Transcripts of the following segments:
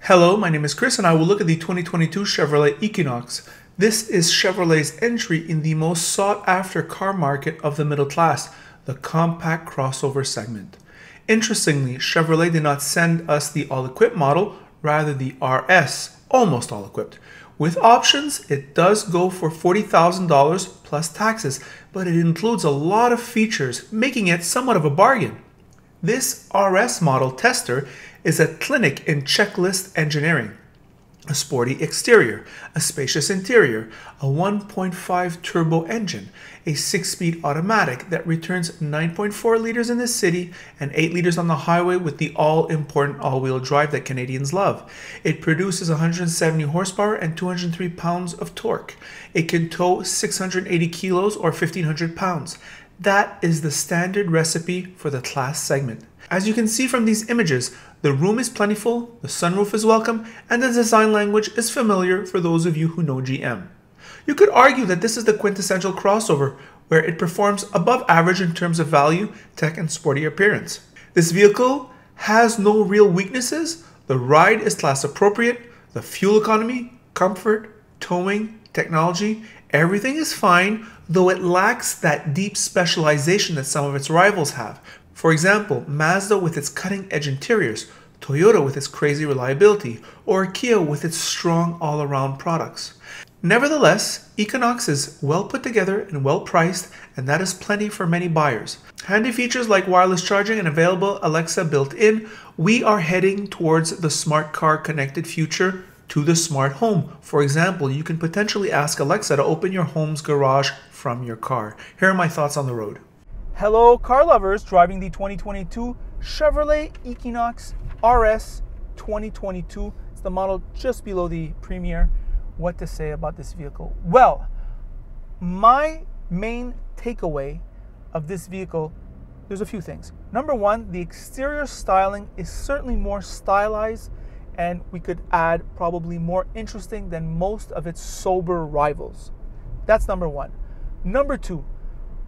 Hello, my name is Chris and I will look at the 2022 Chevrolet Equinox. This is Chevrolet's entry in the most sought-after car market of the middle class, the compact crossover segment. Interestingly, Chevrolet did not send us the all-equipped model, rather the RS, almost all-equipped. With options, it does go for $40,000 plus taxes, but it includes a lot of features, making it somewhat of a bargain. This RS model tester is a clinic in checklist engineering. A sporty exterior, a spacious interior, a 1.5 turbo engine, a 6-speed automatic that returns 9.4 liters in the city and 8 liters on the highway with the all-important all-wheel drive that Canadians love. It produces 170 horsepower and 203 pounds of torque. It can tow 680 kilos or 1,500 pounds. That is the standard recipe for the class segment. As you can see from these images, the room is plentiful, the sunroof is welcome, and the design language is familiar for those of you who know GM. You could argue that this is the quintessential crossover, where it performs above average in terms of value, tech, and sporty appearance. This vehicle has no real weaknesses. The ride is class appropriate, the fuel economy, comfort, towing, technology, everything is fine, though it lacks that deep specialization that some of its rivals have. For example, Mazda with its cutting-edge interiors, Toyota with its crazy reliability, or Kia with its strong all-around products. Nevertheless, Equinox is well put together and well priced, and that is plenty for many buyers. Handy features like wireless charging and available Alexa built in, we are heading towards the smart car connected future to the smart home. For example, you can potentially ask Alexa to open your home's garage from your car. Here are my thoughts on the road. Hello car lovers driving the 2022 Chevrolet Equinox RS 2022. It's the model just below the Premier. What to say about this vehicle? Well, my main takeaway of this vehicle, there's a few things. Number one, the exterior styling is certainly more stylized, and we could add probably more interesting than most of its sober rivals. That's number one. Number two,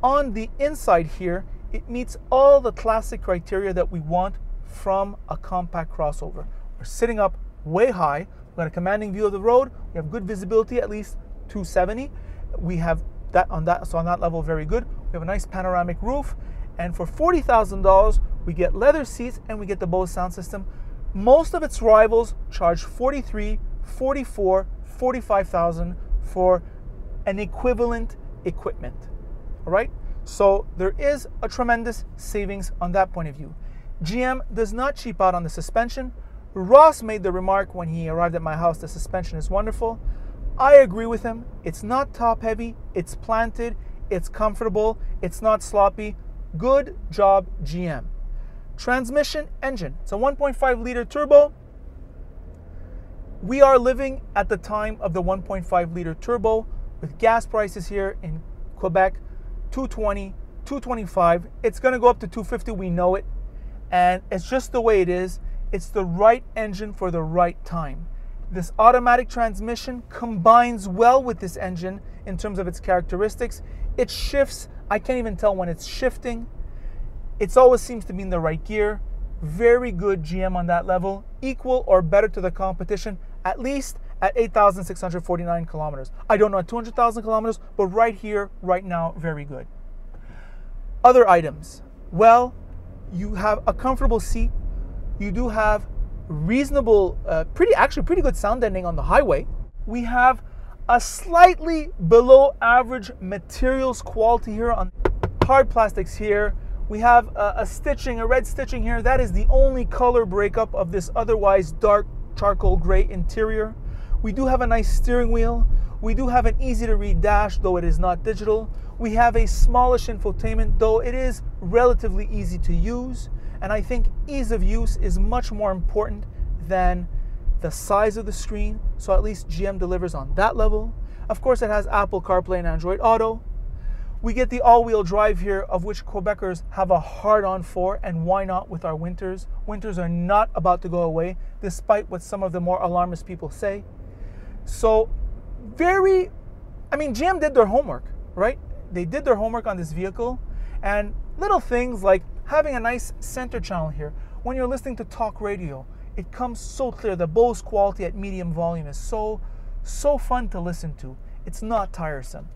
on the inside here, it meets all the classic criteria that we want from a compact crossover. We're sitting up way high, we've got a commanding view of the road, we have good visibility, at least 270. We have that on that level, very good. We have a nice panoramic roof, and for $40,000, we get leather seats and we get the Bose sound system. Most of its rivals charge $43,000, $44,000, $45,000 for an equivalent equipment. All right, so there is a tremendous savings on that point of view. GM does not cheap out on the suspension. Ross made the remark when he arrived at my house, the suspension is wonderful. I agree with him. It's not top heavy, it's planted, it's comfortable, it's not sloppy. Good job, GM. Transmission, engine. It's a 1.5 liter turbo. We are living at the time of the 1.5 liter turbo with gas prices here in Quebec. 220, 225, it's going to go up to 250, we know it, and it's just the way it is. It's the right engine for the right time. This automatic transmission combines well with this engine in terms of its characteristics. It shifts, I can't even tell when it's shifting. It always seems to be in the right gear. Very good GM on that level, equal or better to the competition, at least at 8,649 kilometers. I don't know at 200,000 kilometers, but right here, right now, very good. Other items. Well, you have a comfortable seat. You do have reasonable, pretty good sound deadening on the highway. We have a slightly below average materials quality here on hard plastics here. We have a red stitching here. That is the only color breakup of this otherwise dark charcoal gray interior. We do have a nice steering wheel. We do have an easy to read dash, though it is not digital. We have a smallish infotainment, though it is relatively easy to use. And I think ease of use is much more important than the size of the screen. So at least GM delivers on that level. Of course, it has Apple CarPlay and Android Auto. We get the all-wheel drive here, of which Quebecers have a hard-on for, and why not with our winters? Winters are not about to go away, despite what some of the more alarmist people say. So GM did their homework, right? They did their homework on this vehicle, and little things like having a nice center channel here. When you're listening to talk radio, it comes so clear. The Bose quality at medium volume is so fun to listen to. It's not tiresome.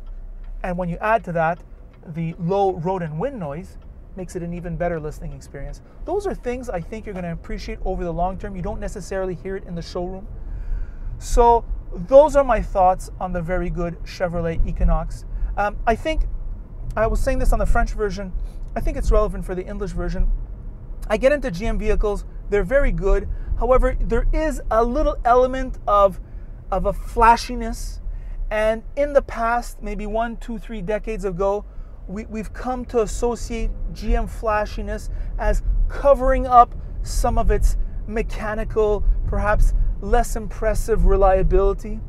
And when you add to that the low road and wind noise, makes it an even better listening experience. Those are things I think you're going to appreciate over the long term. You don't necessarily hear it in the showroom. So those are my thoughts on the very good Chevrolet Equinox. I think, I was saying this on the French version, I think it's relevant for the English version. I get into GM vehicles, they're very good. However, there is a little element of a flashiness. And in the past, maybe 1, 2, 3 decades ago, we've come to associate GM flashiness as covering up some of its mechanical, perhaps less impressive reliability.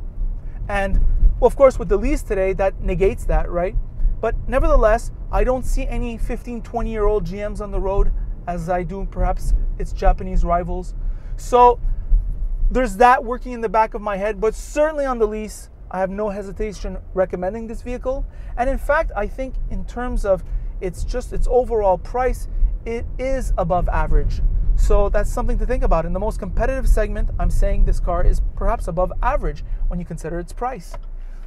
And well, of course, with the lease today, that negates that, right? But nevertheless, I don't see any 15, 20-year-old GMs on the road as I do perhaps its Japanese rivals. So there's that working in the back of my head, but certainly on the lease, I have no hesitation recommending this vehicle. And in fact, I think in terms of its overall price, it is above average. So that's something to think about. In the most competitive segment, I'm saying this car is perhaps above average when you consider its price.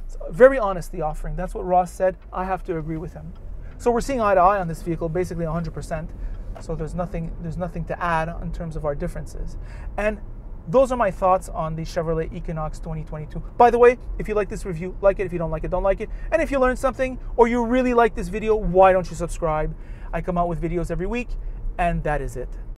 So very honest, the offering. That's what Ross said. I have to agree with him. So we're seeing eye to eye on this vehicle, basically 100%. So there's nothing to add in terms of our differences. And those are my thoughts on the Chevrolet Equinox 2022. By the way, if you like this review, like it. If you don't like it, don't like it. And if you learned something or you really like this video, why don't you subscribe? I come out with videos every week, and that is it.